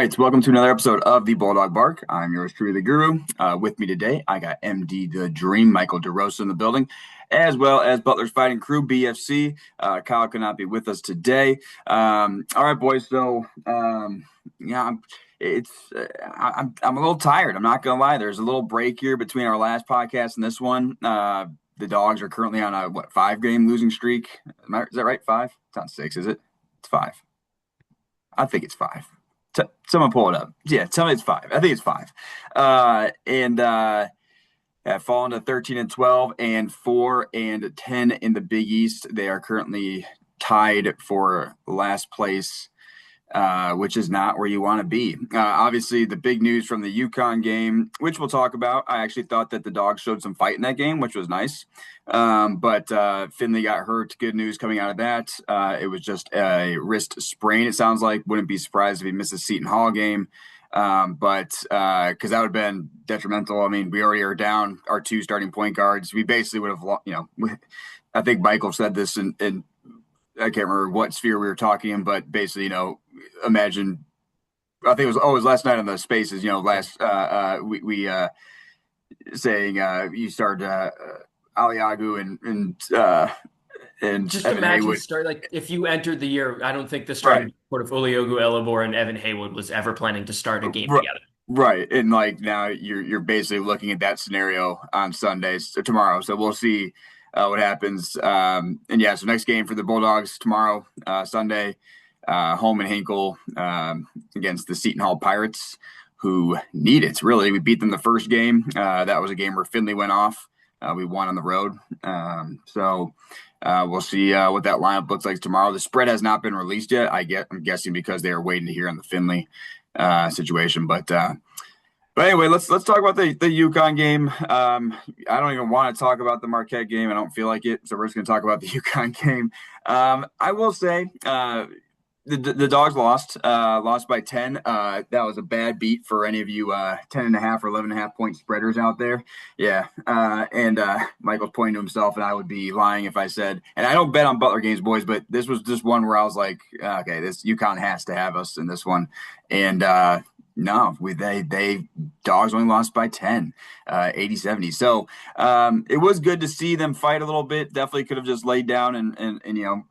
right, welcome to another episode of the Bulldog Bark. I'm yours truly, the Guru. With me today, I got MD the Dream, Michael DeRosa in the building, as well as Butler's Fighting Crew, BFC. Kyle could not be with us today. All right, boys. So, yeah, I'm a little tired. I'm not gonna lie. There's a little break here between our last podcast and this one. The Dogs are currently on a 5-game losing streak. Is that right? 5? It's not 6, is it? It's 5. I think it's 5. Someone pull it up. Yeah, tell me it's 5. I think it's 5. Have fallen to 13-12 and 4-10 in the Big East. They are currently tied for last place, which is not where you want to be. Obviously, the big news from the UConn game, which we'll talk about, I actually thought that the Dogs showed some fight in that game, which was nice. But Finley got hurt. Good news coming out of that. It was just a wrist sprain, it sounds like. Wouldn't be surprised if he misses the Seton Hall game. But because that would have been detrimental. I mean, we already are down our 2 starting point guards. We basically would have, I think Michael said this in I can't remember what sphere we were talking in, but basically, imagine, I think it was last night on the Spaces, we saying you start Aliagu and Just Evan imagine Haywood. start like if you entered the year. I don't think the starting Right. report of Uliogu Elabor and Evan Haywood was ever planning to start a game R- together. Right. And like now you're basically looking at that scenario on Sundays or tomorrow. So we'll see what happens. And yeah, so next game for the Bulldogs tomorrow, Sunday, home in Hinkle against the Seton Hall Pirates, who need it. Really, we beat them the first game. That was a game where Finley went off. We won on the road. So we'll see what that lineup looks like tomorrow. The spread has not been released yet. I'm guessing because they are waiting to hear on the Finley situation. But anyway, let's talk about the UConn game. I don't even want to talk about the Marquette game. I don't feel like it. So we're just going to talk about the UConn game. I will say the Dogs lost by 10. That was a bad beat for any of you 10.5 or 11.5 point spreaders out there. Yeah. And Michael's pointing to himself, and I would be lying if I said, and I don't bet on Butler games, boys, but this was just one where I was like, okay, this UConn has to have us in this one. And no, they Dogs only lost by 10, 80-70. So it was good to see them fight a little bit. Definitely could have just laid down and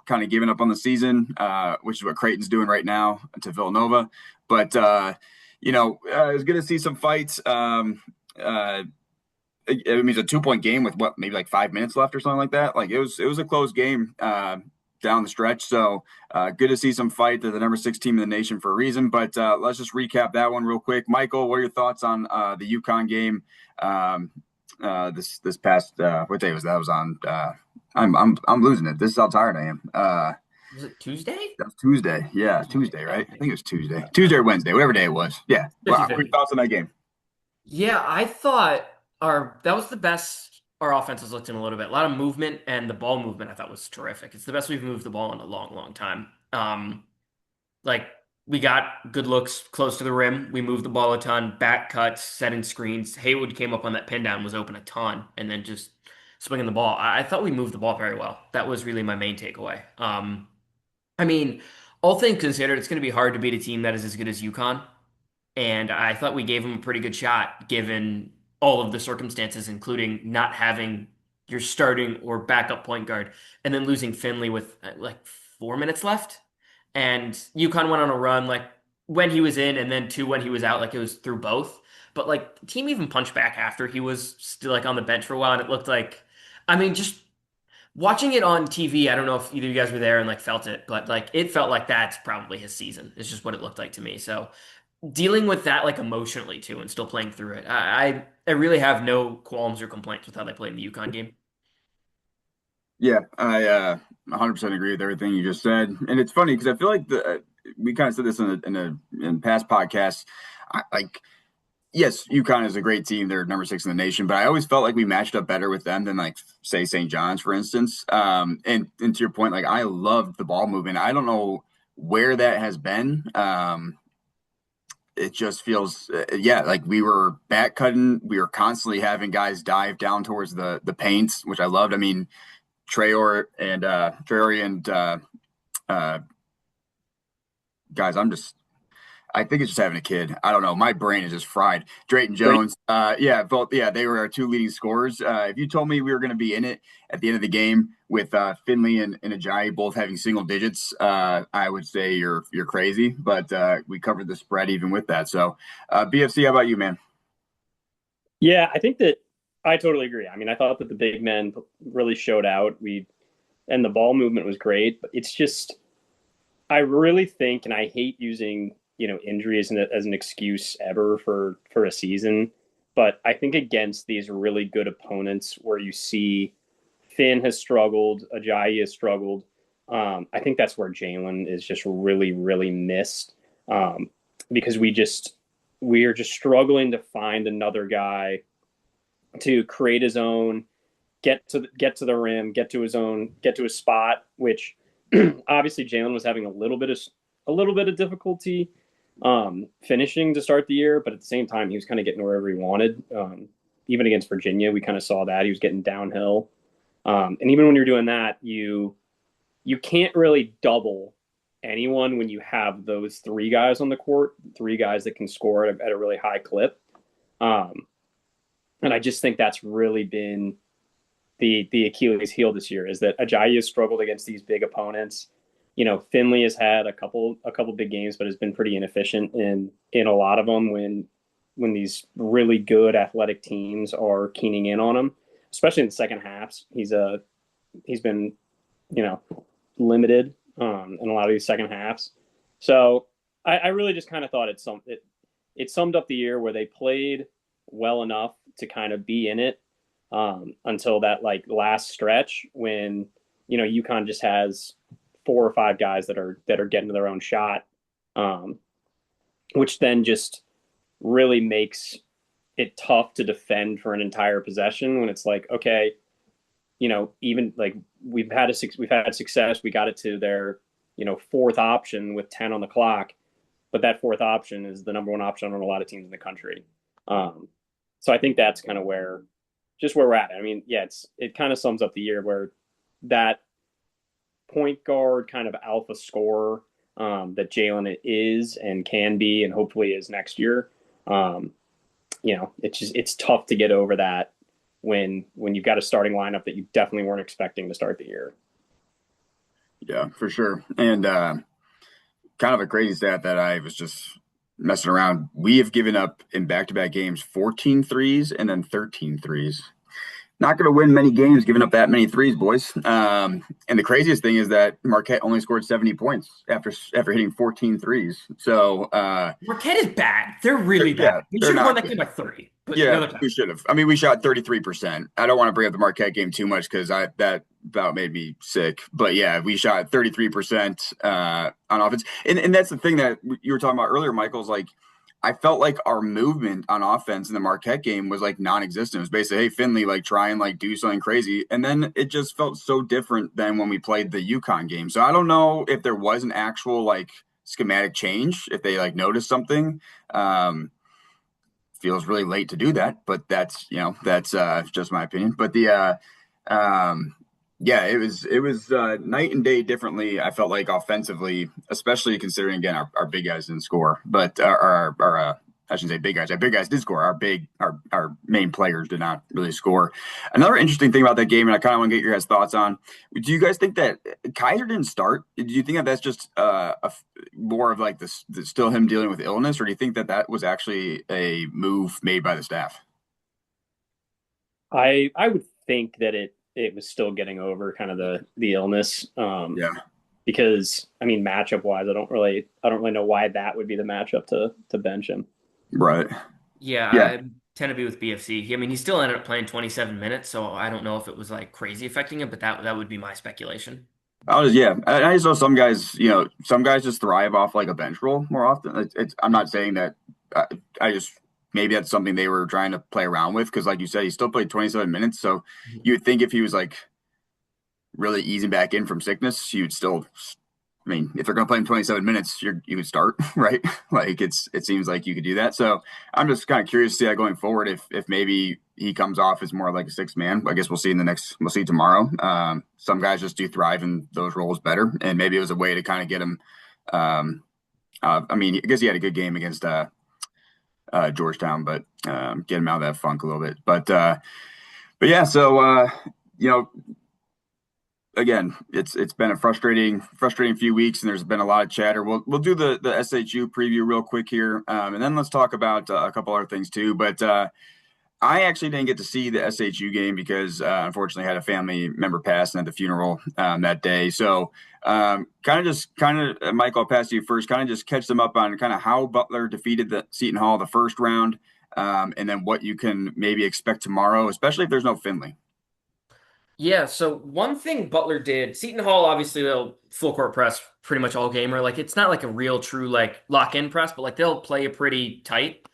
kind of given up on the season, which is what Creighton's doing right now to Villanova. But it was good to see some fights. It means a 2-point game with maybe like 5 minutes left or something like that. Like it was a close game down the stretch. So good to see some fight. They're the number 6 team in the nation for a reason. But let's just recap that one real quick. Michael, what are your thoughts on the UConn game this past what day was that? Was on I'm losing it. This is how tired I am. Was it Tuesday? That was Tuesday. Yeah, Tuesday, right? I think it was Tuesday or Wednesday, whatever day it was. Yeah. What are your 50-50. thoughts on that game? Yeah, I thought that was the best our offense has looked in a little bit. A lot of movement, and the ball movement I thought was terrific. It's the best we've moved the ball in a long, long time. Like we got good looks close to the rim. We moved the ball a ton, back cuts, setting screens. Haywood came up on that pin down, was open a ton, and then just swinging the ball. I thought we moved the ball very well. That was really my main takeaway. I mean, all things considered, it's going to be hard to beat a team that is as good as UConn. And I thought we gave them a pretty good shot given all of the circumstances, including not having your starting or backup point guard and then losing Finley with like 4 minutes left. And UConn went on a run like when he was in and then 2 when he was out, like it was through both. But like the team even punched back after he was still like on the bench for a while. And it looked like, I mean, just watching it on TV, I don't know if either of you guys were there and like felt it, but like it felt like that's probably his season. It's just what it looked like to me. So dealing with that like emotionally too and still playing through it. I really have no qualms or complaints with how they played in the UConn game. Yeah, I 100% agree with everything you just said. And it's funny because I feel like we kind of said this in past podcasts. Like, yes, UConn is a great team. They're number 6 in the nation, but I always felt like we matched up better with them than like say St. John's, for instance. And to your point, like I loved the ball movement. I don't know where that has been. It just feels, like we were back cutting. We were constantly having guys dive down towards the paint, which I loved. I mean, Traore and guys, I think it's just having a kid. I don't know. My brain is just fried. Drayton Great. Jones, yeah, both, yeah, they were our two leading scorers. If you told me we were going to be in it at the end of the game with Finley and Ajayi both having single digits, I would say you're crazy. But we covered the spread even with that. So, BFC, how about you, man? Yeah, I think that I totally agree. I mean, I thought that the big men really showed out. We and the ball movement was great, but it's just I really think, and I hate using injury as an excuse ever for a season, but I think against these really good opponents where you see Finn has struggled, Ajayi has struggled. I think that's where Jalen is just really, really missed because we are just struggling to find another guy to create his own, get to the rim, get to his spot. Which obviously Jalen was having a little bit of difficulty finishing to start the year, but at the same time he was kind of getting wherever he wanted. Even against Virginia, we kind of saw that he was getting downhill. And even when you're doing that, you can't really double anyone when you have those three guys on the court, three guys that can score at a really high clip. Um, and I just think that's really been the Achilles heel this year is that Ajayi has struggled against these big opponents. Finley has had a couple big games, but has been pretty inefficient in a lot of them when these really good athletic teams are keening in on him, especially in the second halves. He's been limited in a lot of these second halves. So I really just kind of thought it summed up the year where they played well enough to kind of be in it until that like last stretch when UConn just has four or five guys that are getting to their own shot, um, which then just really makes it tough to defend for an entire possession when it's like, okay, even like we've had success, we got it to their fourth option with 10 on the clock, but that fourth option is the number one option on a lot of teams in the country. So I think that's kind of where we're at. I mean, yeah, it kind of sums up the year where that point guard kind of alpha scorer that Jalen is and can be and hopefully is next year. Um, it's tough to get over that when you've got a starting lineup that you definitely weren't expecting to start the year. Yeah, for sure. And kind of a crazy stat that I was just messing around. We have given up in back-to-back games 14 threes and then 13 threes. Not going to win many games giving up that many threes, boys. And the craziest thing is that Marquette only scored 70 points after hitting 14 threes. So Marquette is bad. They're really bad. yeah, We they're should have won not that good. game by 30, but Yeah, another time. we should have. I mean, we shot 33%. I don't want to bring up the Marquette game too much because that about made me sick. But yeah, we shot 33% on offense. And that's the thing that you were talking about earlier, Michael's like I felt like our movement on offense in the Marquette game was like non-existent. It was basically, hey, Finley, like try and like do something crazy. And then it just felt so different than when we played the UConn game. So I don't know if there was an actual like schematic change, if they like noticed something. Feels really late to do that, but that's just my opinion. But yeah, it was night and day differently. I felt like offensively, especially considering again our big guys didn't score, but our I shouldn't say big guys. Our big guys did score. Our main players did not really score. Another interesting thing about that game, and I kind of want to get your guys' thoughts on. Do you guys think that Kaiser didn't start? Do you think that that's just more of like this still him dealing with illness, or do you think that that was actually a move made by the staff? I would think that it was still getting over kind of the illness. Yeah, Because I mean matchup wise, I don't really know why that would be the matchup to bench him. right. Yeah, Yeah, I tend to be with BFC. I mean, he still ended up playing 27 minutes, so I don't know if it was like crazy affecting him, but that would be my speculation. yeah. I just know some guys, some guys just thrive off like a bench role more often. I'm not saying that. I just maybe that's something they were trying to play around with because, like you said, he still played 27 minutes. So you would think if he was like really easing back in from sickness, you'd still. I mean, if they're going to play him 27 minutes, you could start, right? Like it seems like you could do that. So I'm just kind of curious to see that going forward. If maybe he comes off as more like a sixth man. I guess we'll see tomorrow. Some guys just do thrive in those roles better, and maybe it was a way to kind of get him I mean, I guess he had a good game against Georgetown, but get him out of that funk a little bit. But yeah, so you know, again, it's been a frustrating few weeks, and there's been a lot of chatter. We'll do the SHU preview real quick here, and then let's talk about a couple other things too. But I actually didn't get to see the SHU game because unfortunately I had a family member pass and at the funeral that day. So Mike, I'll pass to you first. Kind of just catch them up on kind of how Butler defeated the Seton Hall the first round, and then what you can maybe expect tomorrow, especially if there's no Finley. Yeah, so one thing Butler did, Seton Hall obviously they'll full court press pretty much all game, or like it's not like a real true like lock in press, but like they'll play it pretty tight.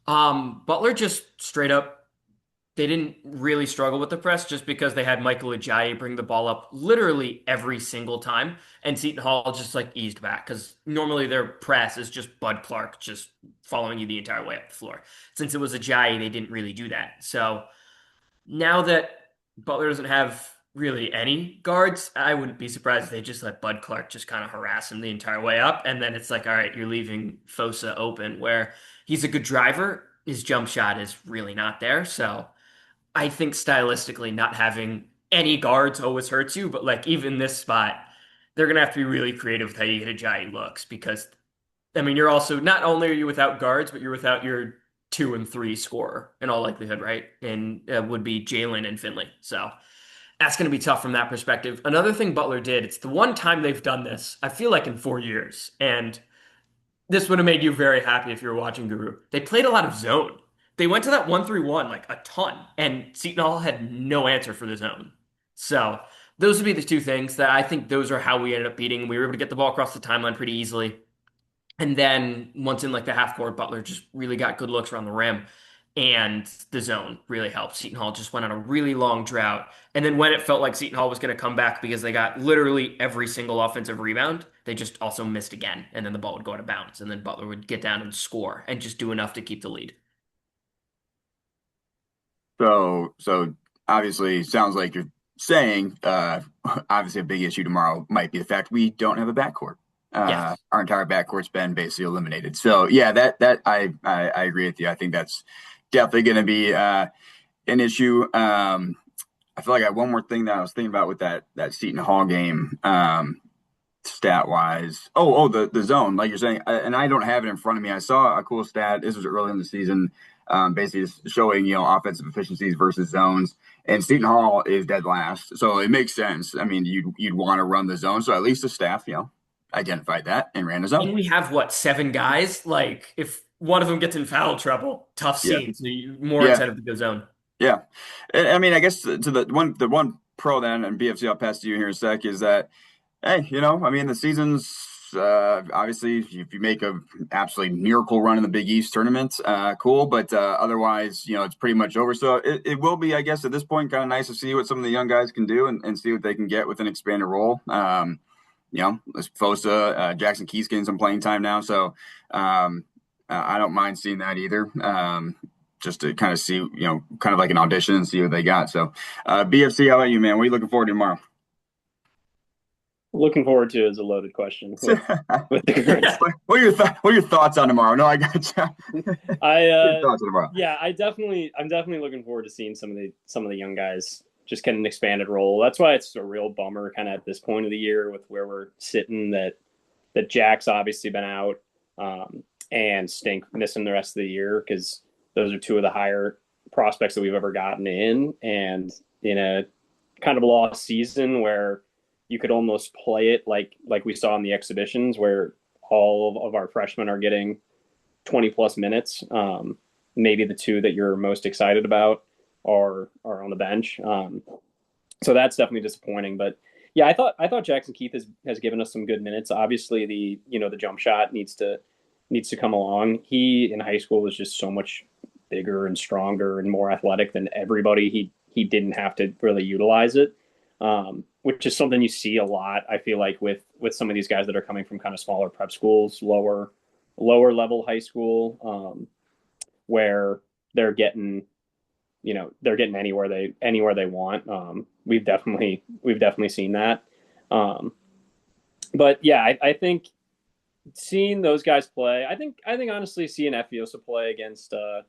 Butler just straight up they didn't really struggle with the press just because they had Michael Ajayi bring the ball up literally every single time, and Seton Hall just like eased back because normally their press is just Bud Clark just following you the entire way up the floor. Since it was Ajayi, they didn't really do that. So now that Butler doesn't have really any guards, I wouldn't be surprised if they just let Bud Clark just kind of harass him the entire way up. And then it's like, all right, you're leaving Fosa open where he's a good driver. His jump shot is really not there. So I think stylistically, not having any guards always hurts you. But like even this spot, they're gonna have to be really creative with how you hit Ajayi looks because I mean, you're also not only are you without guards, but you're without your 2 and 3 scorer in all likelihood, right? And would be Jalen and Finley. So that's going to be tough from that perspective. Another thing Butler did, it's the one time they've done this, I feel like in 4 years. And this would have made you very happy if you were watching Guru. They played a lot of zone. They went to that 1-3-1 like a ton, and Seton Hall had no answer for the zone. So those would be the two things that I think those are how we ended up beating. We were able to get the ball across the timeline pretty easily. And then once in like the half court, Butler just really got good looks around the rim. And the zone really helped. Seton Hall just went on a really long drought. And then when it felt like Seton Hall was going to come back because they got literally every single offensive rebound, they just also missed again. And then the ball would go out of bounds. And then Butler would get down and score and just do enough to keep the lead. So obviously, sounds like you're saying, obviously, a big issue tomorrow might be the fact we don't have a backcourt. Yes. Our entire backcourt's been basically eliminated. So yeah, that I agree with you. I think that's definitely going to be an issue. I feel like I have one more thing that I was thinking about with that Seton Hall game, stat wise. The zone, like you're saying, and I don't have it in front of me. I saw a cool stat. This was early in the season, basically showing offensive efficiencies versus zones. And Seton Hall is dead last, so it makes sense. I mean, you'd want to run the zone, so at least the staff, identified that and ran the zone. And we have what, 7 guys? Like if one of them gets in foul trouble, tough Yeah, scene. So you more yeah, incentive to go zone. yeah. I mean, I guess to the one pro then, and BFC, I'll pass to you here in a sec, is that hey, I mean, the season's obviously if you make a absolutely miracle run in the Big East tournament, cool. But otherwise, it's pretty much over. So it will be, I guess, at this point, kind of nice to see what some of the young guys can do and see what they can get with an expanded role. Fosa, Jackson Keys getting some playing time now, so I don't mind seeing that either. Just to kind of see, kind of like an audition and see what they got. So, BFC, how about you, man? What are you looking forward to tomorrow? Looking forward to is a loaded question with the current. What are your thoughts on tomorrow? No, I got you. Thoughts on tomorrow? Yeah, I'm definitely looking forward to seeing some of the young guys just get an expanded role. That's why it's a real bummer kind of at this point of the year with where we're sitting that Jack's obviously been out and Stink missing the rest of the year because those are two of the higher prospects that we've ever gotten in, and in a kind of lost season where you could almost play it like we saw in the exhibitions where all of our freshmen are getting 20 plus minutes. Maybe the two that you're most excited about are on the bench. So that's definitely disappointing. But yeah, I thought Jackson Keith has given us some good minutes. Obviously the jump shot needs to come along. He in high school was just so much bigger and stronger and more athletic than everybody. He didn't have to really utilize it. Which is something you see a lot, I feel like, with some of these guys that are coming from kind of smaller prep schools, lower level high school, where they're getting anywhere they want. We've definitely seen that. But yeah, I think seeing those guys play, I think honestly seeing Efiosa play against a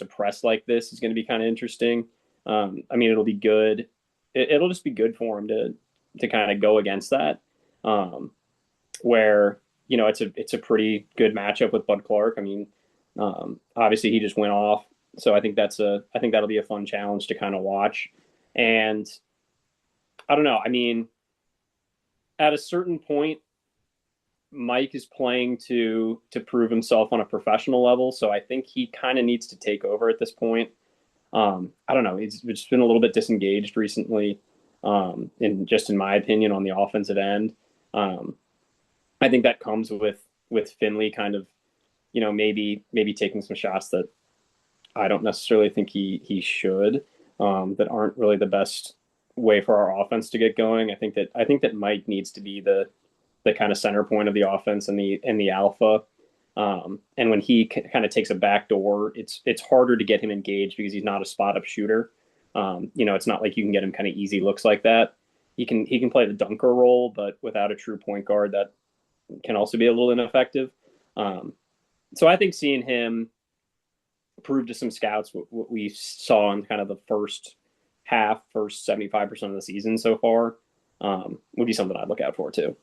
press like this is going to be kind of interesting. I mean, it'll be good. It'll just be good for him to kind of go against that. Um, where it's a pretty good matchup with Bud Clark. I mean, obviously he just went off, so I think that'll be a fun challenge to kind of watch. And I don't know. I mean, at a certain point, Mike is playing to prove himself on a professional level, so I think he kind of needs to take over at this point. I don't know. He's just been a little bit disengaged recently, in my opinion, on the offensive end. Um, I think that comes with Finley kind of, maybe taking some shots that I don't necessarily think he should, that aren't really the best way for our offense to get going. I think that Mike needs to be the kind of center point of the offense and the alpha. And when he kind of takes a back door, it's harder to get him engaged because he's not a spot up shooter. It's not like you can get him kind of easy looks like that. He can play the dunker role, but without a true point guard, that can also be a little ineffective. Um, so I think seeing him prove to some scouts what we saw in kind of the first 75% of the season so far, would be something I'd look out for too.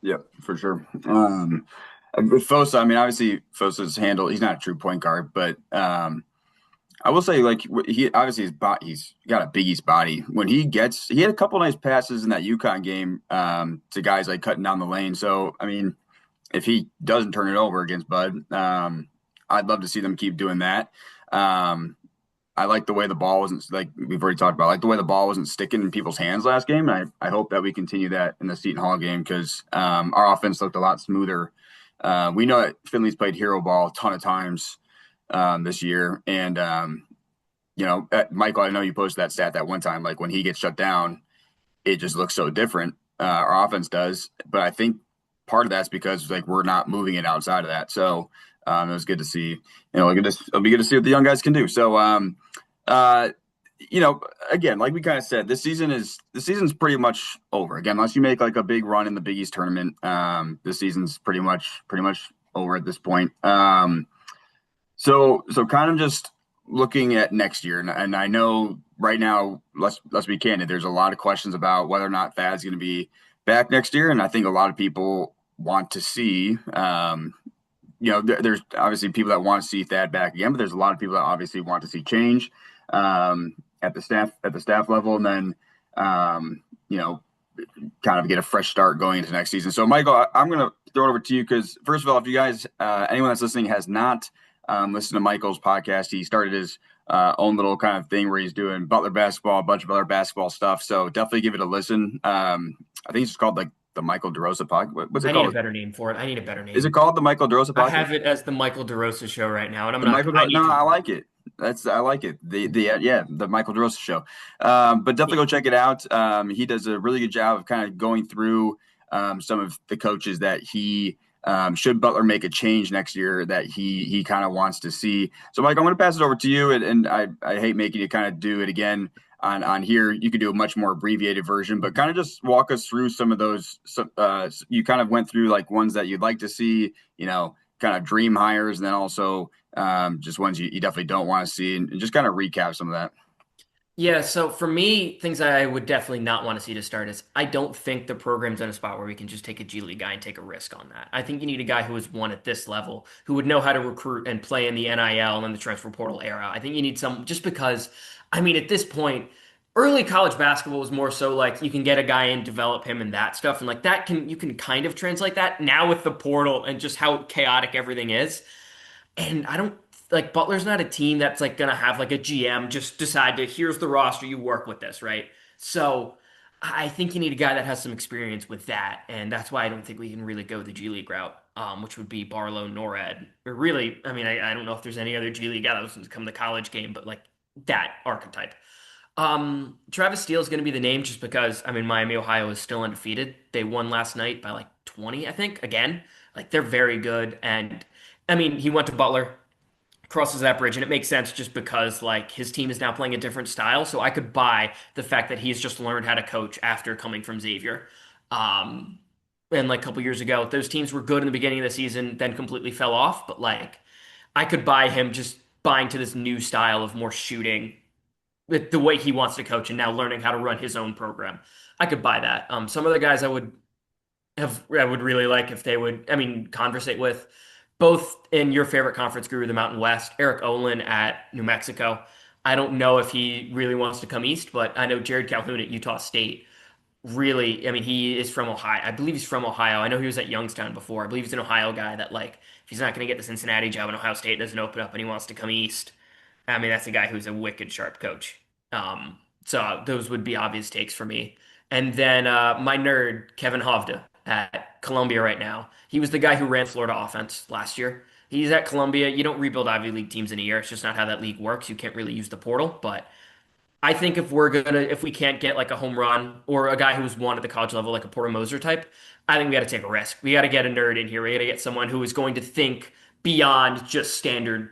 Yeah, for sure. With Fosa, I mean, obviously Fosa's handle, he's not a true point guard, but I will say, like, he obviously he's got a Big East body. When he had a couple nice passes in that UConn game to guys like cutting down the lane. So, I mean, if he doesn't turn it over against Bud, I'd love to see them keep doing that. I like the way the ball wasn't, like we've already talked about, I like the way the ball wasn't sticking in people's hands last game. I hope that we continue that in the Seton Hall game because our offense looked a lot smoother. We know that Finley's played hero ball a ton of times this year. And, Michael, I know you posted that stat that one time, like when he gets shut down, it just looks so different. Our offense does. But I think part of that's because like we're not moving it outside of that. So it was good to see, it'll be good to see what the young guys can do. So, uh, again, like we kind of said, this season's pretty much over. Again, unless you make like a big run in the Big East tournament, this season's pretty much over at this point. So kind of just looking at next year, and I know right now, let's be candid. There's a lot of questions about whether or not Thad's going to be back next year, and I think a lot of people want to see. There's obviously people that want to see Thad back again, but there's a lot of people that obviously want to see change at the staff level, and then kind of get a fresh start going into next season. So, Michael, I'm going to throw it over to you because, first of all, if you guys, anyone that's listening has not listened to Michael's podcast, he started his own little kind of thing where he's doing Butler basketball, a bunch of other basketball stuff. So definitely give it a listen. I think it's just called like the Michael DeRosa podcast. What's it called? I need a better name for it. I need a better name. Is it called the Michael DeRosa podcast? I have it as the Michael DeRosa show right now, and I'm the not. I like it. I like it. The Michael DeRosa show. But definitely go check it out. He does a really good job of kind of going through some of the coaches that he should Butler make a change next year that he kind of wants to see. So, Mike, I'm going to pass it over to you, and I hate making you kind of do it again on here. You could do a much more abbreviated version, but kind of just walk us through some of those. You kind of went through like ones that you'd like to see, kind of dream hires, and then also just ones you definitely don't want to see, and just kind of recap some of that. Yeah, so for me, things I would definitely not want to see to start is I don't think the program's in a spot where we can just take a G League guy and take a risk on that. I think you need a guy who has won at this level, who would know how to recruit and play in the NIL and the transfer portal era. I think you need some, just because, I mean, at this point, early college basketball was more so like you can get a guy and develop him and that stuff. And like you can kind of translate that now with the portal and just how chaotic everything is. And I don't like Butler's not a team that's like gonna have like a GM just decide to here's the roster, you work with this, right? So I think you need a guy that has some experience with that, and that's why I don't think we can really go the G League route, which would be Barlow, Norad, or really, I mean, I don't know if there's any other G League guy that was to come to college game, but like that archetype. Travis Steele is going to be the name just because I mean Miami, Ohio is still undefeated. They won last night by like 20, I think. Again, like they're very good, and I mean he went to Butler, crosses that bridge, and it makes sense just because like his team is now playing a different style. So I could buy the fact that he's just learned how to coach after coming from Xavier. Um, and like a couple years ago. Those teams were good in the beginning of the season, then completely fell off. But like, I could buy him just buying to this new style of more shooting with the way he wants to coach and now learning how to run his own program. I could buy that. Some other guys I would really like if they would, I mean, conversate with both in your favorite conference guru, the Mountain West, Eric Olin at New Mexico. I don't know if he really wants to come east, but I know Jared Calhoun at Utah State really, I mean, he is from Ohio. I believe he's from Ohio. I know he was at Youngstown before. I believe he's an Ohio guy that like if he's not going to get the Cincinnati job and Ohio State doesn't open up and he wants to come east. I mean, that's a guy who's a wicked sharp coach. So those would be obvious takes for me. And then my nerd, Kevin Hovda at Columbia right now. He was the guy who ran Florida offense last year. He's at Columbia. You don't rebuild Ivy League teams in a year. It's just not how that league works. You can't really use the portal. But I think if we can't get like a home run or a guy who's won at the college level, like a Porter Moser type, I think we got to take a risk. We got to get a nerd in here. We got to get someone who is going to think beyond just standard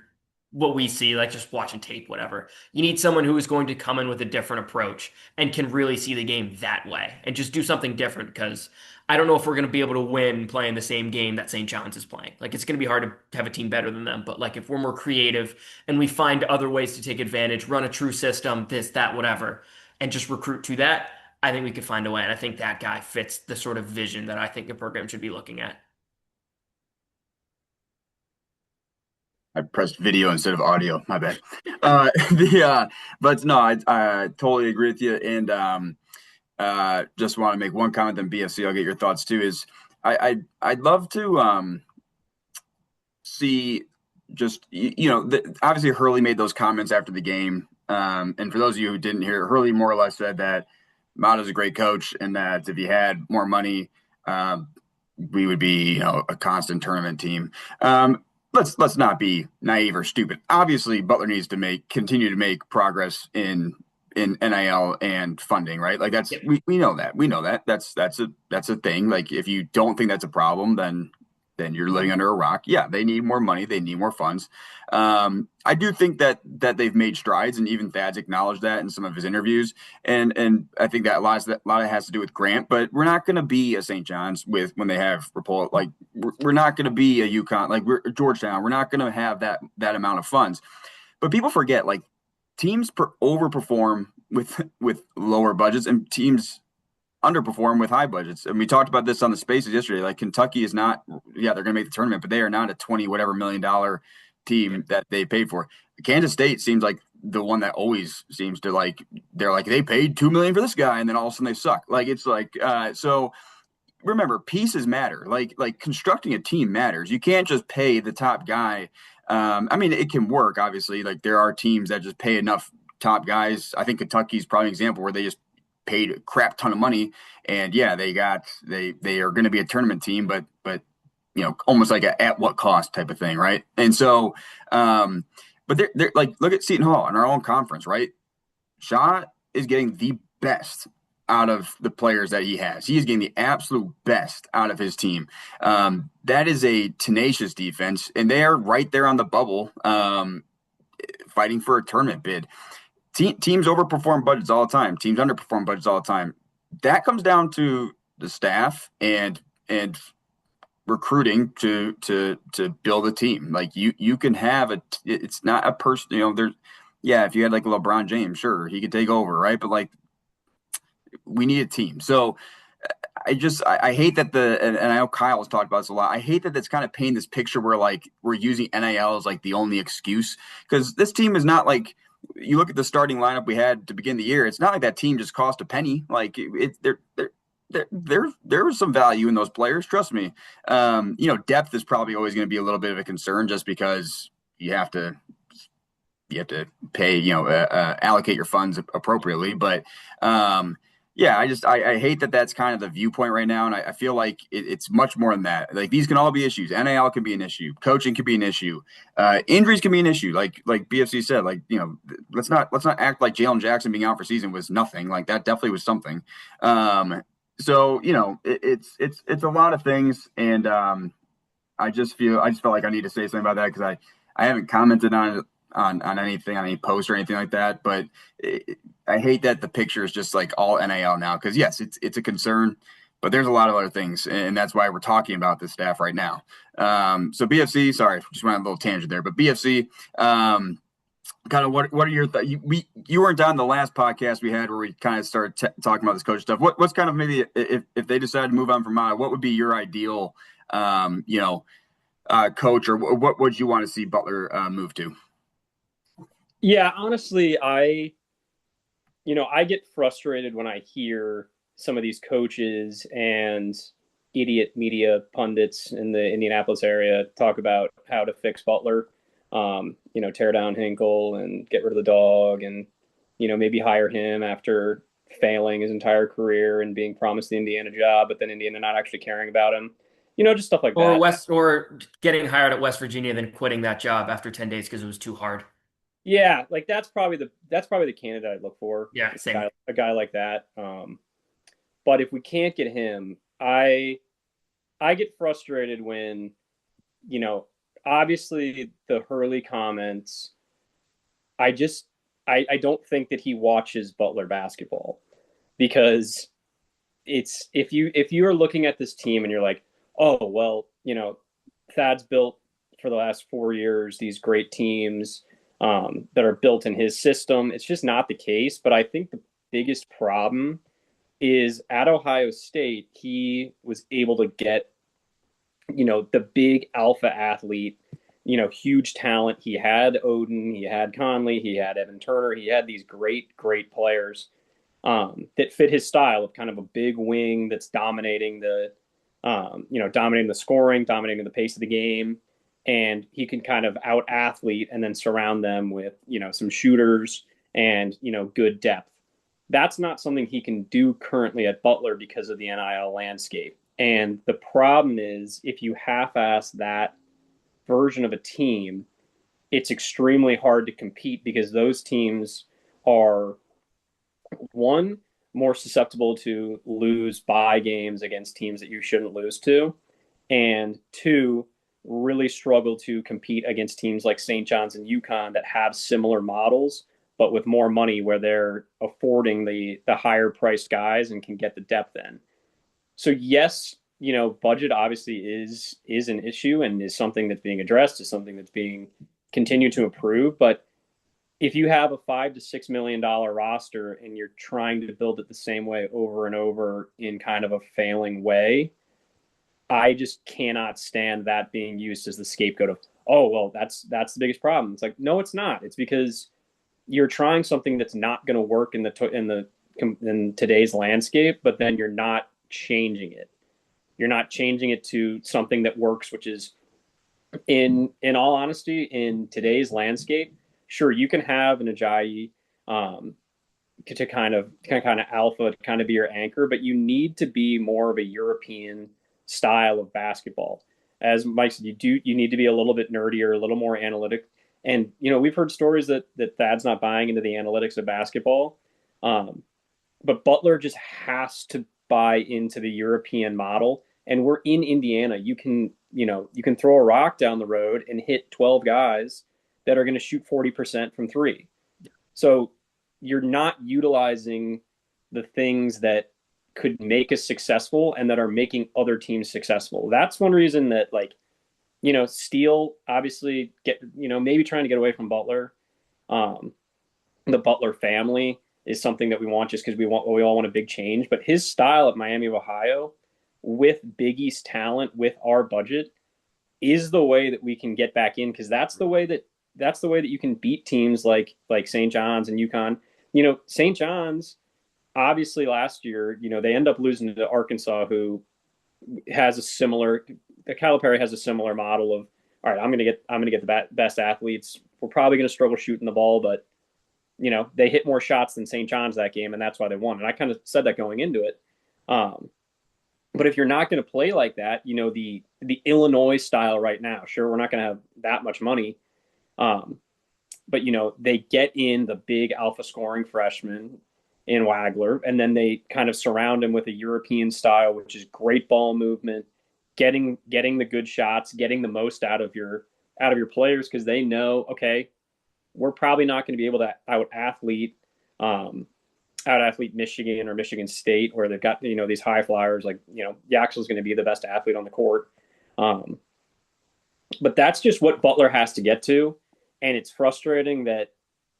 what we see, like just watching tape, whatever. You need someone who is going to come in with a different approach and can really see the game that way and just do something different because I don't know if we're going to be able to win playing the same game that St. John's is playing. Like it's going to be hard to have a team better than them, but like if we're more creative and we find other ways to take advantage, run a true system, this, that, whatever, and just recruit to that, I think we could find a way. And I think that guy fits the sort of vision that I think the program should be looking at. I pressed video instead of audio. My bad. But no, I totally agree with you. And just want to make one comment on BFC. I'll get your thoughts too. Is I'd love to see just obviously Hurley made those comments after the game. And for those of you who didn't hear, Hurley more or less said that Mata's a great coach and that if he had more money, we would be a constant tournament team. Let's not be naive or stupid. Obviously, Butler needs to continue to make progress in NIL and funding, right? Like that's Yep. we know that. We know that. That's a thing. Like if you don't think that's a problem, then you're living under a rock. Yeah, they need more money. They need more funds. I do think that they've made strides, and even Thad's acknowledged that in some of his interviews. And I think that a lot of it has to do with Grant. But we're not going to be a St. John's when they have Rapolo. Like we're not going to be a UConn. Like we're Georgetown. We're not going to have that amount of funds. But people forget like teams overperform with lower budgets, and teams underperform with high budgets. And we talked about this on the Spaces yesterday. Like Kentucky is not, they're going to make the tournament, but they are not a 20 whatever $million team that they paid for. Kansas State seems like the one that always seems to like, they're like, they paid $2 million for this guy. And then all of a sudden they suck. Like, it's like, so remember, pieces matter. Like constructing a team matters. You can't just pay the top guy. I mean, it can work, obviously. Like there are teams that just pay enough top guys. I think Kentucky's probably an example where they just paid a crap ton of money, and yeah, they are going to be a tournament team, but almost like a at what cost type of thing, right? And so, but they're like, look at Seton Hall in our own conference, right? Shaw is getting the best out of the players that he has. He is getting the absolute best out of his team. That is a tenacious defense, and they are right there on the bubble, fighting for a tournament bid. Teams overperform budgets all the time. Teams underperform budgets all the time. That comes down to the staff and recruiting to build a team. Like you can have it's not a person. If you had like a LeBron James, sure, he could take over, right? But like we need a team. So I hate that and I know Kyle has talked about this a lot. I hate that it's kind of painting this picture where like we're using NIL as like the only excuse, because this team is not like. You look at the starting lineup we had to begin the year. It's not like that team just cost a penny. Like there's some value in those players. Trust me. Depth is probably always going to be a little bit of a concern just because you have to pay, allocate your funds appropriately. But I hate that that's kind of the viewpoint right now. And I feel like it's much more than that. Like these can all be issues. NIL can be an issue. Coaching can be an issue. Injuries can be an issue. Like BFC said, like, let's not act like Jalen Jackson being out for season was nothing. Like that definitely was something. So, it's a lot of things. And I just felt like I need to say something about that because I haven't commented on it. On anything, on any post or anything like that. But I hate that the picture is just like all NIL now because, yes, it's a concern. but there's a lot of other things, and that's why we're talking about this staff right now. So BFC, sorry, just went on a little tangent there, but BFC, kind of what are your you weren't on the last podcast we had where we kind of started talking about this coach stuff. What's kind of maybe if they decide to move on from Mata, what would be your ideal coach, or what would you want to see Butler move to? Yeah, honestly, I get frustrated when I hear some of these coaches and idiot media pundits in the Indianapolis area talk about how to fix Butler. Tear down Hinkle and get rid of the dog, and maybe hire him after failing his entire career and being promised the Indiana job, but then Indiana not actually caring about him. Just stuff like that. Or getting hired at West Virginia, then quitting that job after 10 days because it was too hard. Yeah, like that's probably the candidate I'd look for. Yeah, same. A guy like that. But if we can't get him, I get frustrated when, obviously the Hurley comments. I don't think that he watches Butler basketball, because it's if you are looking at this team and you're like, oh well, Thad's built for the last 4 years these great teams that are built in his system. It's just not the case. But I think the biggest problem is at Ohio State, he was able to get, the big alpha athlete, huge talent. He had Oden, he had Conley, he had Evan Turner, he had these great players that fit his style of kind of a big wing that's dominating dominating the scoring, dominating the pace of the game. And he can kind of out athlete and then surround them with, some shooters and, good depth. That's not something he can do currently at Butler because of the NIL landscape. And the problem is, if you half-ass that version of a team, it's extremely hard to compete, because those teams are, one, more susceptible to lose by games against teams that you shouldn't lose to, and two, really struggle to compete against teams like St. John's and UConn that have similar models, but with more money, where they're affording the higher priced guys and can get the depth in. So yes, budget obviously is an issue and is something that's being addressed, is something that's being continued to improve. But if you have a $5 to $6 million roster and you're trying to build it the same way over and over in kind of a failing way, I just cannot stand that being used as the scapegoat of, oh, well, that's the biggest problem. It's like, no, it's not. It's because you're trying something that's not going to work in today's landscape, but then you're not changing it. You're not changing it to something that works, which is, in all honesty, in today's landscape, sure, you can have an Ajayi to kind of alpha, to kind of be your anchor, but you need to be more of a European style of basketball. As Mike said, you need to be a little bit nerdier, a little more analytic. And we've heard stories that Thad's not buying into the analytics of basketball, but Butler just has to buy into the European model. And we're in Indiana. You can throw a rock down the road and hit 12 guys that are going to shoot 40% from three. So you're not utilizing the things that could make us successful and that are making other teams successful. That's one reason that, Steele obviously maybe trying to get away from Butler. The Butler family is something that we want, just because we all want a big change. But his style at Miami of Ohio, with Big East talent, with our budget, is the way that we can get back in, because that's the way that you can beat teams like St. John's and UConn. St. John's, obviously last year, they end up losing to Arkansas, who has Calipari has a similar model of, all right, I'm going to get the best athletes. We're probably going to struggle shooting the ball, but they hit more shots than St. John's that game, and that's why they won. And I kind of said that going into it. But if you're not going to play like that, the Illinois style right now, sure, we're not going to have that much money. But they get in the big alpha scoring freshman in Wagler, and then they kind of surround him with a European style, which is great ball movement, getting the good shots, getting the most out of your players, because they know, okay, we're probably not going to be able to out athlete out athlete Michigan or Michigan State, where they've got, these high flyers, like, Yaxel's going to be the best athlete on the court. But that's just what Butler has to get to. And it's frustrating that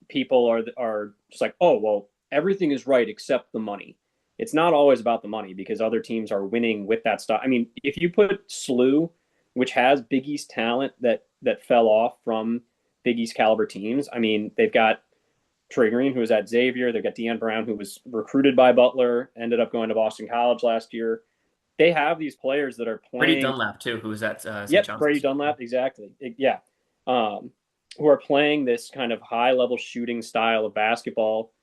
people are just like, oh, well, everything is right except the money. It's not always about the money because other teams are winning with that stuff. I mean, if you put SLU, which has Big East talent that fell off from Big East caliber teams, I mean, they've got Trey Green, who was at Xavier. They've got De'Aaron Brown, who was recruited by Butler, ended up going to Boston College last year. They have these players that are Brady playing. Dunlap too, who was at St. Yep, John's. Brady Dunlap, exactly. Yeah. Who are playing this kind of high level shooting style of basketball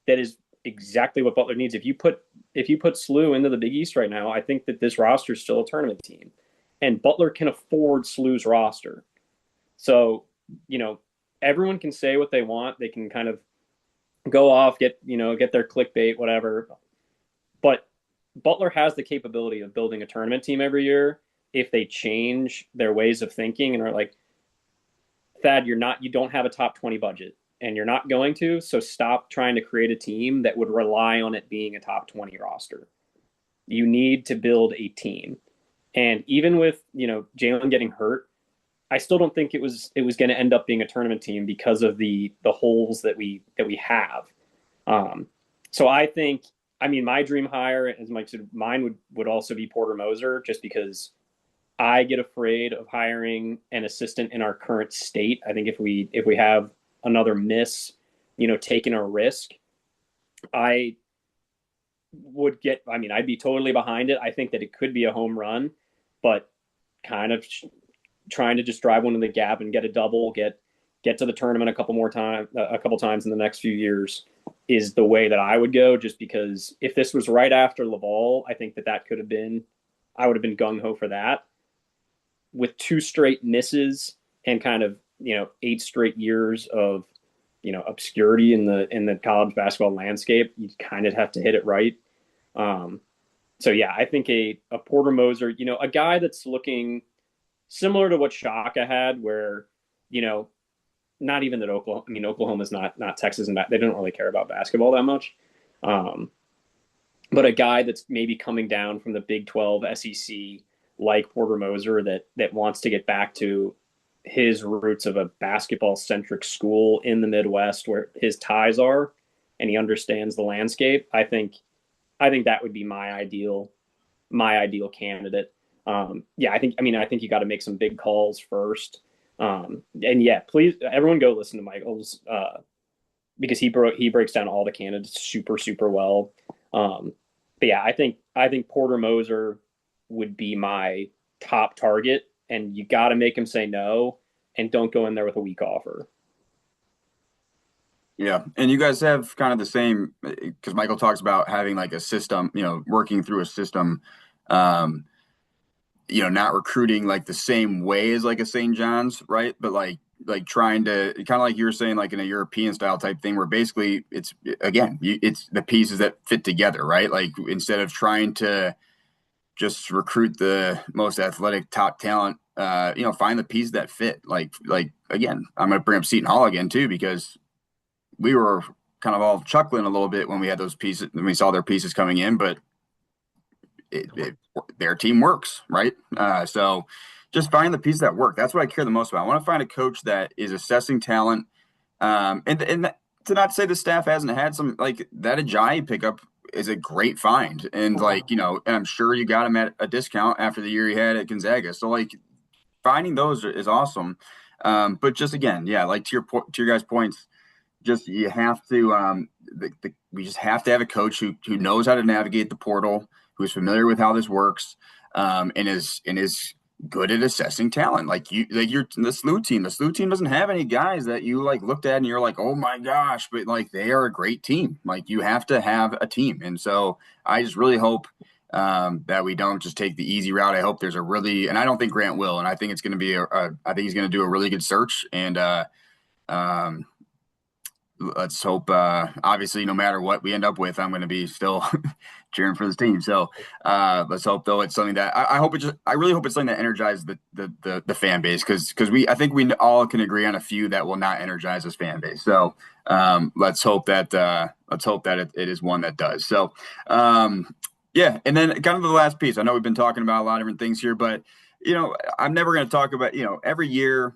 that is exactly what Butler needs. If you put SLU into the Big East right now, I think that this roster is still a tournament team. And Butler can afford SLU's roster. So, everyone can say what they want. They can kind of go off, get their clickbait, whatever. But Butler has the capability of building a tournament team every year if they change their ways of thinking and are like, Thad, you don't have a top 20 budget and you're not going to, so stop trying to create a team that would rely on it being a top 20 roster. You need to build a team. And even with, Jalen getting hurt, I still don't think it was going to end up being a tournament team because of the holes that we have. So I think, my dream hire, as Mike said, mine would also be Porter Moser, just because I get afraid of hiring an assistant in our current state. I think if we have another miss, taking a risk, I'd be totally behind it. I think that it could be a home run, but kind of trying to just drive one in the gap and get a double, get to the tournament a couple times in the next few years is the way that I would go, just because if this was right after Laval, I think that could have been, I would have been gung-ho for that. With 2 straight misses and kind of, 8 straight years of, obscurity in the college basketball landscape, you kind of have to hit it right. So yeah, I think a Porter Moser, a guy that's looking similar to what Shaka had, where, not even that Oklahoma's not Texas, and they don't really care about basketball that much. But a guy that's maybe coming down from the Big 12 SEC, like Porter Moser, that wants to get back to his roots of a basketball-centric school in the Midwest where his ties are, and he understands the landscape. I think that would be my ideal candidate. I think you got to make some big calls first. And yeah, please, everyone go listen to Michael's, because he breaks down all the candidates super, super well. But yeah, I think Porter Moser would be my top target, and you got to make him say no, and don't go in there with a weak offer. Yeah, and you guys have kind of the same, because Michael talks about having like a system, working through a system, not recruiting like the same way as like a St. John's, right? But like trying to kind of like you were saying, like in a European style type thing, where basically it's the pieces that fit together, right? Like instead of trying to just recruit the most athletic top talent, find the pieces that fit. Like again, I'm going to bring up Seton Hall again too, because we were kind of all chuckling a little bit when we had those pieces, when we saw their pieces coming in, but their team works, right? So just find the pieces that work. That's what I care the most about. I want to find a coach that is assessing talent, and to not say the staff hasn't had some, like that Ajayi pickup is a great find, and and I'm sure you got him at a discount after the year he had at Gonzaga. So like finding those is awesome, but just again, yeah, like to your guys' points, just you have to we just have to have a coach who knows how to navigate the portal, who's familiar with how this works, and is good at assessing talent. Like you're the SLU team. The SLU team doesn't have any guys that you like looked at and you're like, oh my gosh, but like they are a great team. Like you have to have a team. And so I just really hope that we don't just take the easy route. I hope there's and I don't think Grant will, and I think it's going to be I think he's going to do a really good search, and let's hope. Obviously, no matter what we end up with, I'm going to be still cheering for this team. So let's hope, though, it's something that I hope it just. I really hope it's something that energizes the fan base, because I think we all can agree on a few that will not energize this fan base. So let's hope that it is one that does. So yeah, and then kind of the last piece. I know we've been talking about a lot of different things here, but I'm never going to talk about, every year,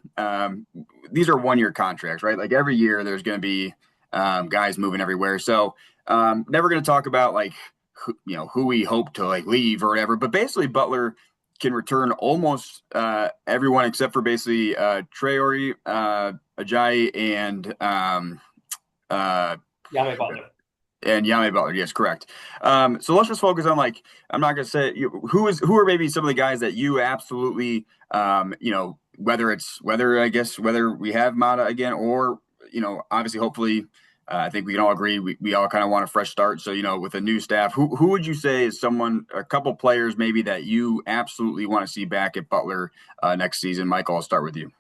these are 1-year contracts, right? Like every year there's going to be guys moving everywhere. So never going to talk about like, who we hope to like leave or whatever, but basically Butler can return almost everyone except for basically Traore, Ajayi, Yame Butler. and Yame Butler. Yes, correct. So let's just focus on, like, I'm not going to say who are maybe some of the guys that you absolutely, whether we have Mata again, or, obviously, hopefully, I think we can all agree we all kind of want a fresh start. So, with a new staff, who would you say is a couple players maybe that you absolutely want to see back at Butler next season? Michael, I'll start with you.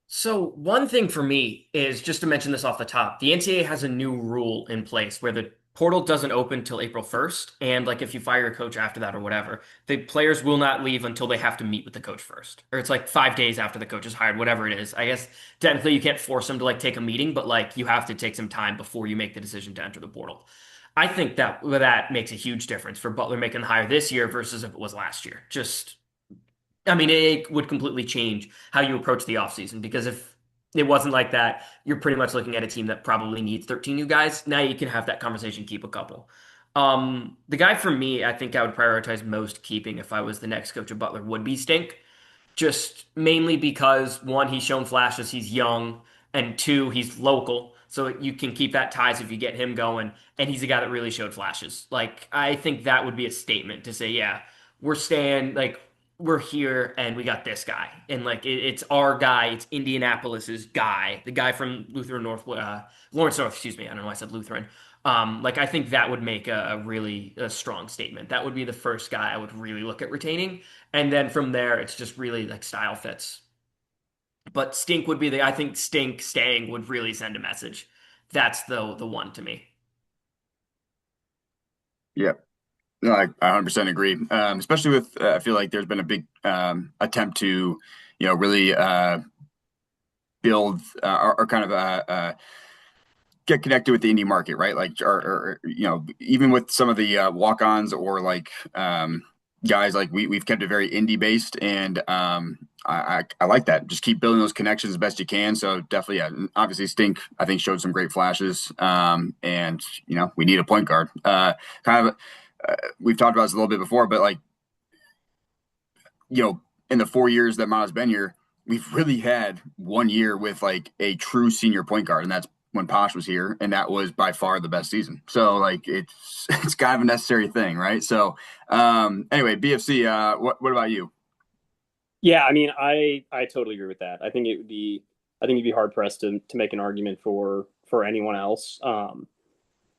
So one thing for me is just to mention this off the top. The NCAA has a new rule in place where the portal doesn't open till April 1st. And like if you fire a coach after that or whatever, the players will not leave until they have to meet with the coach first. Or it's like 5 days after the coach is hired, whatever it is. I guess technically you can't force them to like take a meeting, but like you have to take some time before you make the decision to enter the portal. I think that makes a huge difference for Butler making the hire this year versus if it was last year. I mean, it would completely change how you approach the offseason, because if it wasn't like that, you're pretty much looking at a team that probably needs 13 new guys. Now you can have that conversation, keep a couple. The guy for me, I think I would prioritize most keeping if I was the next coach of Butler would be Stink. Just mainly because one, he's shown flashes, he's young, and two, he's local. So you can keep that ties if you get him going, and he's a guy that really showed flashes. Like I think that would be a statement to say, yeah, we're staying, like we're here and we got this guy. And like it's our guy, it's Indianapolis's guy, the guy from Lutheran North Lawrence North, excuse me. I don't know why I said Lutheran. Like I think that would make a really strong statement. That would be the first guy I would really look at retaining. And then from there, it's just really like style fits. But Stink would be I think Stink staying would really send a message. That's the one to me. Yeah. No, I 100% agree. Especially with, I feel like there's been a big attempt to, really build or kind of get connected with the indie market, right? Like, or even with some of the walk-ons or like guys, like we've kept it very indie based, and I like that. Just keep building those connections as best you can. So definitely, yeah. Obviously, Stink I think showed some great flashes, and we need a point guard. Kind of, we've talked about this a little bit before, but like in the 4 years that Mata's been here, we've really had 1 year with like a true senior point guard, and that's when Posh was here, and that was by far the best season. So like it's kind of a necessary thing, right? So anyway, BFC, what about you? Yeah, I mean, I totally agree with that. I think you'd be hard pressed to make an argument for anyone else.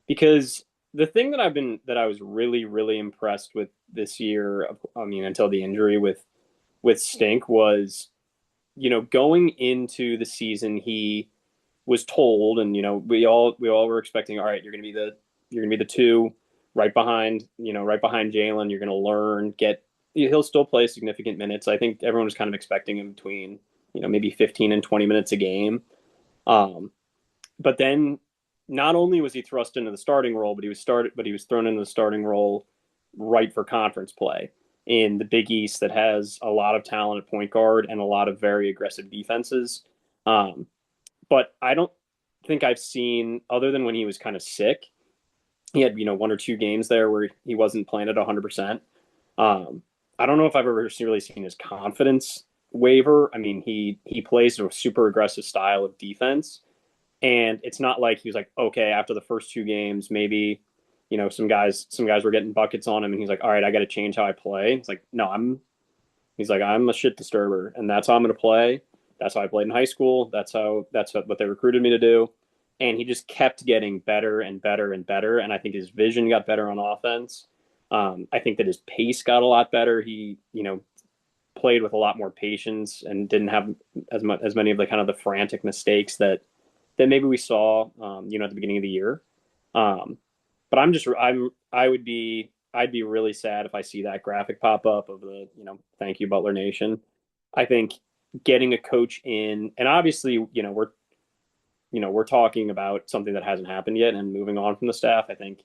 Because the thing that I was really impressed with this year, I mean, until the injury with Stink was, going into the season, he was told, and we all were expecting, all right, you're gonna be the two, right behind Jalen. You're gonna learn, he'll still play significant minutes. I think everyone was kind of expecting him between maybe 15 and 20 minutes a game. But then not only was he thrust into the starting role, but he was thrown into the starting role right for conference play in the Big East that has a lot of talent at point guard and a lot of very aggressive defenses. But I don't think I've seen, other than when he was kind of sick, he had 1 or 2 games there where he wasn't playing at 100%. I don't know if I've ever really seen his confidence waver. I mean, he plays a super aggressive style of defense, and it's not like he was like, okay, after the first 2 games, maybe some guys were getting buckets on him, and he's like, all right, I got to change how I play. It's like, no, he's like, I'm a shit disturber, and that's how I'm going to play. That's how I played in high school. That's what they recruited me to do. And he just kept getting better and better and better. And I think his vision got better on offense. I think that his pace got a lot better. He, played with a lot more patience and didn't have as many of the kind of the frantic mistakes that that maybe we saw, at the beginning of the year. Um, but I'd be really sad if I see that graphic pop up of the, thank you Butler Nation. I think getting a coach in, and obviously, we're talking about something that hasn't happened yet and moving on from the staff. I think,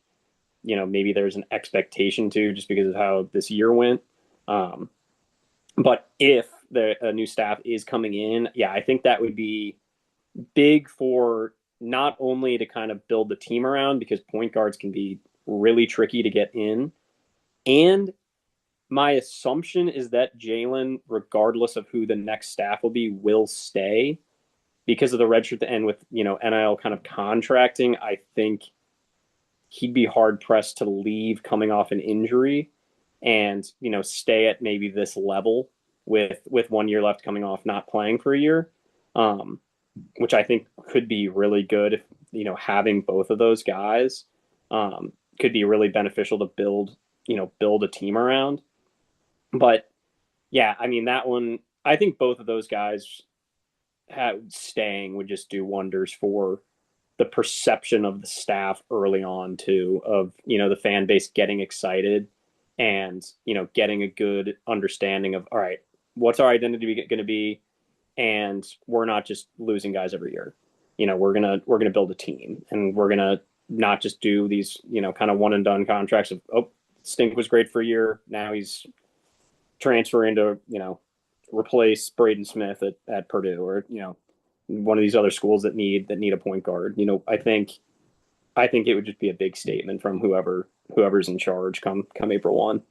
maybe there's an expectation to just because of how this year went. Um, but if a new staff is coming in, yeah, I think that would be big for not only to kind of build the team around because point guards can be really tricky to get in. And my assumption is that Jalen, regardless of who the next staff will be, will stay because of the redshirt and with, NIL kind of contracting. I think he'd be hard pressed to leave coming off an injury and, stay at maybe this level with 1 year left coming off not playing for a year. Which I think could be really good. If, having both of those guys could be really beneficial to build a team around. But yeah, I mean, that one, I think both of those guys staying would just do wonders for the perception of the staff early on too, of, the fan base getting excited and, getting a good understanding of, all right, what's our identity going to be? And we're not just losing guys every year. We're gonna build a team, and we're gonna not just do these, kind of one and done contracts of, oh, Stink was great for a year, now he's transferring to, replace Braden Smith at Purdue, or one of these other schools that need a point guard. I think it would just be a big statement from whoever's in charge come April 1.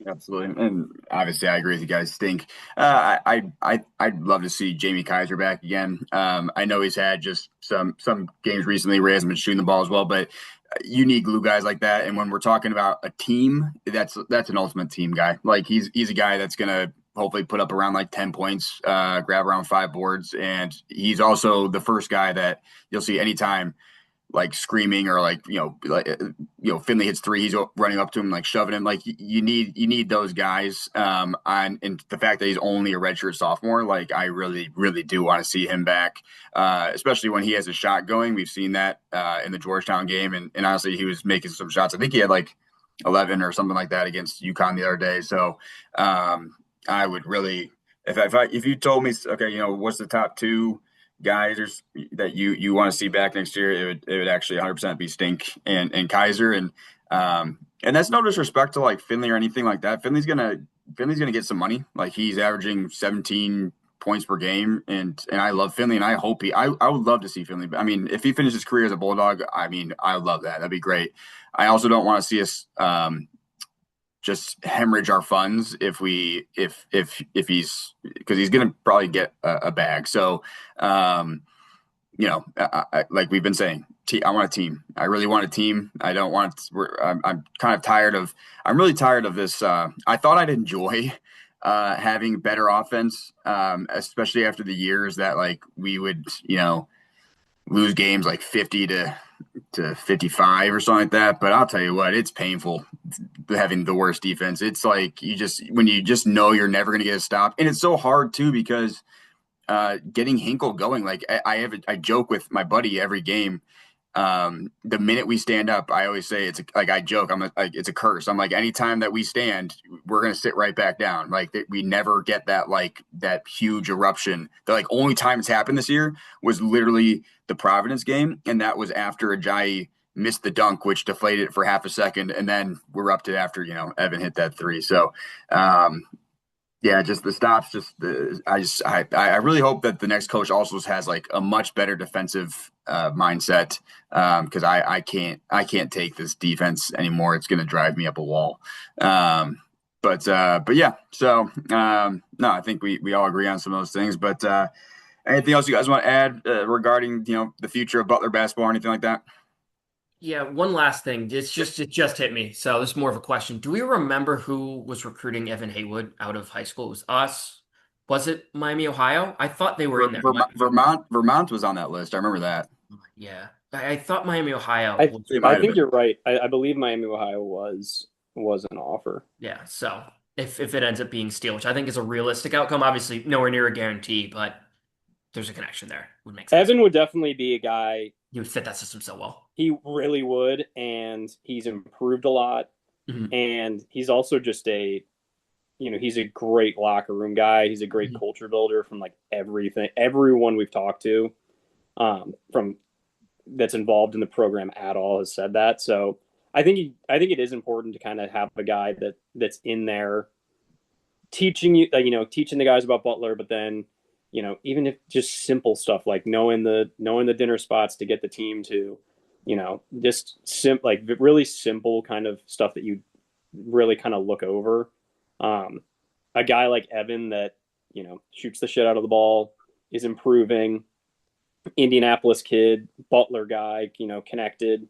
Absolutely, and obviously, I agree with you guys. Stink. I'd love to see Jamie Kaiser back again. I know he's had just some games recently where he hasn't been shooting the ball as well, but you need glue guys like that. And when we're talking about a team, that's an ultimate team guy. Like he's a guy that's gonna hopefully put up around like 10 points, grab around 5 boards, and he's also the first guy that you'll see anytime like screaming or like Finley hits 3, he's running up to him like shoving him. Like you need those guys. And the fact that he's only a redshirt sophomore, like I really do want to see him back, especially when he has a shot going. We've seen that in the Georgetown game, and honestly, he was making some shots. I think he had like 11 or something like that against UConn the other day. So I would really, if you told me, okay, what's the top 2 guys that you want to see back next year, it would actually 100% be Stink and Kaiser, and that's no disrespect to like Finley or anything like that. Finley's gonna get some money. Like he's averaging 17 points per game, and I love Finley, and I hope I would love to see Finley. I mean, if he finishes his career as a Bulldog, I mean, I would love that. That'd be great. I also don't want to see us just hemorrhage our funds if he's, because he's going to probably get a bag. So, like we've been saying, I want a team. I really want a team. I don't want. I'm kind of tired of. I'm really tired of this. I thought I'd enjoy having better offense, especially after the years that like we would, lose games like 50 to 55 or something like that. But I'll tell you what, it's painful having the worst defense. It's like when you just know you're never going to get a stop. And it's so hard too, because getting Hinkle going, like I joke with my buddy every game. The minute we stand up, I always say I joke. I'm like, it's a curse. I'm like, anytime that we stand, we're gonna sit right back down. Like we never get that huge eruption. The like only time it's happened this year was literally the Providence game, and that was after Ajayi missed the dunk, which deflated it for half a second, and then we erupted after Evan hit that 3. So. Yeah, just the stops. I really hope that the next coach also has like a much better defensive mindset, because I can't take this defense anymore. It's going to drive me up a wall. But yeah. So no, I think we all agree on some of those things. But anything else you guys want to add regarding the future of Butler basketball or anything like that? Yeah, one last thing. It just hit me. So this is more of a question. Do we remember who was recruiting Evan Haywood out of high school? It was us. Was it Miami, Ohio? I thought they were in there. Vermont was on that list. I remember that. Yeah. I thought Miami, Ohio I think you're right. I believe Miami, Ohio was an offer. Yeah, so if it ends up being Steele, which I think is a realistic outcome, obviously nowhere near a guarantee, but there's a connection there. Would make sense. Evan would definitely be a guy. He would fit that system so well. He really would, and he's improved a lot. Mm-hmm. And he's also just he's a great locker room guy. He's a great culture builder from like everyone we've talked to, from that's involved in the program at all has said that. So I think it is important to kind of have a guy that's in there teaching teaching the guys about Butler, but then even if just simple stuff like knowing the dinner spots to get the team to, just like really simple kind of stuff that you really kind of look over. A guy like Evan that shoots the shit out of the ball, is improving. Indianapolis kid, Butler guy, connected.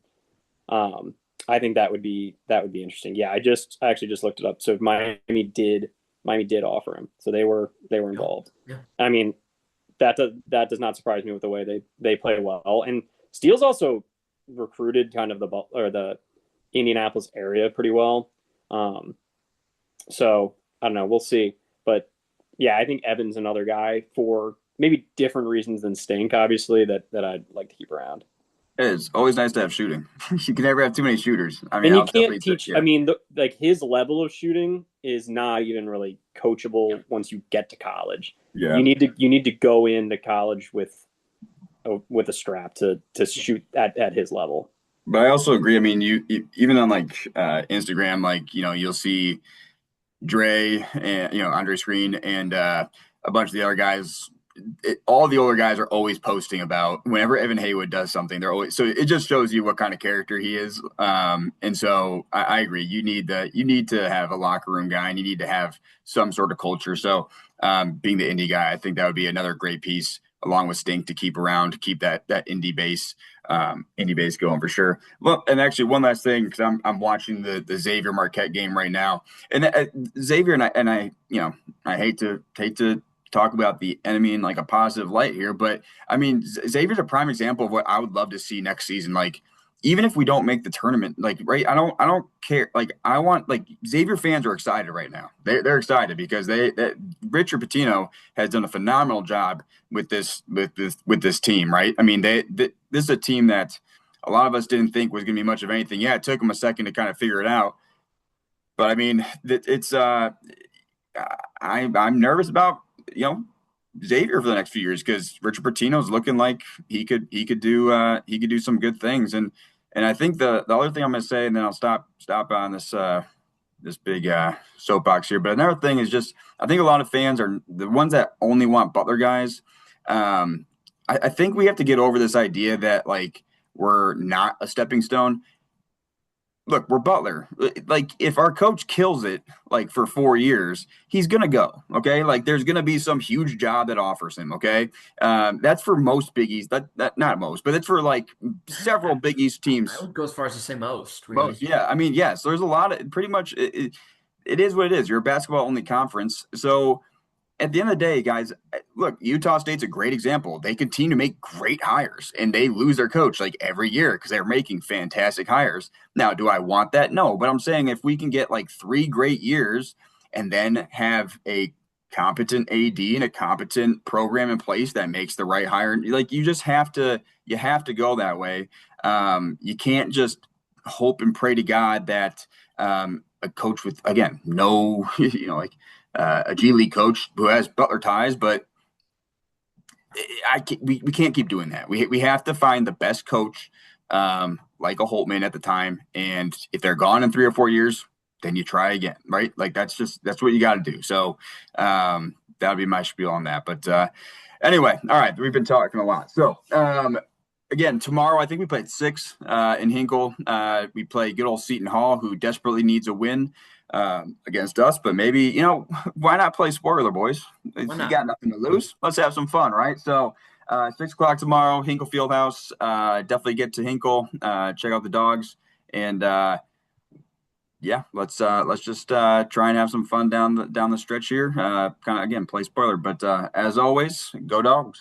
I think that would be interesting. Yeah, I actually just looked it up. So Miami did offer him, so they were involved. Yeah. I mean, that does not surprise me with the way they play well. And Steele's also recruited kind of the Indianapolis area pretty well. So I don't know, we'll see. But yeah, I think Evan's another guy for maybe different reasons than Stink, obviously, that I'd like to keep around. It's always nice to have shooting. You can never have too many shooters. I mean, and you can't teach. Yeah. I mean, like his level of shooting is not even really coachable once you get to college. Yeah, you need to go into college with a strap to shoot at his level. But I also agree. I mean, you even on like Instagram, like you'll see Dre and Andre Screen and a bunch of the other guys. All the older guys are always posting about whenever Evan Haywood does something. They're always, so it just shows you what kind of character he is. And so I agree. You need to have a locker room guy, and you need to have some sort of culture. So being the indie guy, I think that would be another great piece along with Stink to keep around, to keep that indie base going for sure. Well, and actually one last thing, because I'm watching the Xavier Marquette game right now, and Xavier and I hate to talk about the enemy in like a positive light here, but I mean, Xavier's a prime example of what I would love to see next season. Like, even if we don't make the tournament, like, right, I don't care. Like, I want, like, Xavier fans are excited right now. They're excited because Richard Pitino has done a phenomenal job with this team, right? I mean, this is a team that a lot of us didn't think was going to be much of anything. Yeah, it took them a second to kind of figure it out, but I mean, it's I'm nervous about Xavier for the next few years, because Richard Pitino is looking like he could do some good things. And I think the other thing I'm going to say, and then I'll stop on this big soapbox here. But another thing is just, I think a lot of fans are the ones that only want Butler guys. I think we have to get over this idea that like we're not a stepping stone. Look, we're Butler. Like, if our coach kills it, like for 4 years, he's gonna go. Okay, like there's gonna be some huge job that offers him. Okay, that's for most Big East. That not most, but it's for like several Big East teams. I would go as far as to say most. Really. Most, yeah. I mean, yes. There's a lot of pretty much. It is what it is. You're a basketball only conference, so. At the end of the day, guys, look, Utah State's a great example. They continue to make great hires, and they lose their coach like every year because they're making fantastic hires. Now, do I want that? No, but I'm saying if we can get like 3 great years and then have a competent AD and a competent program in place that makes the right hire, like you have to go that way. You can't just hope and pray to God that a coach with, again, no, a G League coach who has Butler ties, but we can't keep doing that. We have to find the best coach, like a Holtman at the time, and if they're gone in 3 or 4 years, then you try again, right? Like that's what you got to do. So that'll be my spiel on that. But anyway, all right, we've been talking a lot. So again, tomorrow I think we play at 6 in Hinkle. We play good old Seton Hall, who desperately needs a win against us, but maybe, why not play spoiler, boys? You got nothing to lose. Let's have some fun, right? So 6 o'clock tomorrow, Hinkle Fieldhouse. Definitely get to Hinkle, check out the dogs, and yeah, let's just try and have some fun down the stretch here. Kind of, again, play spoiler, but as always, go Dogs.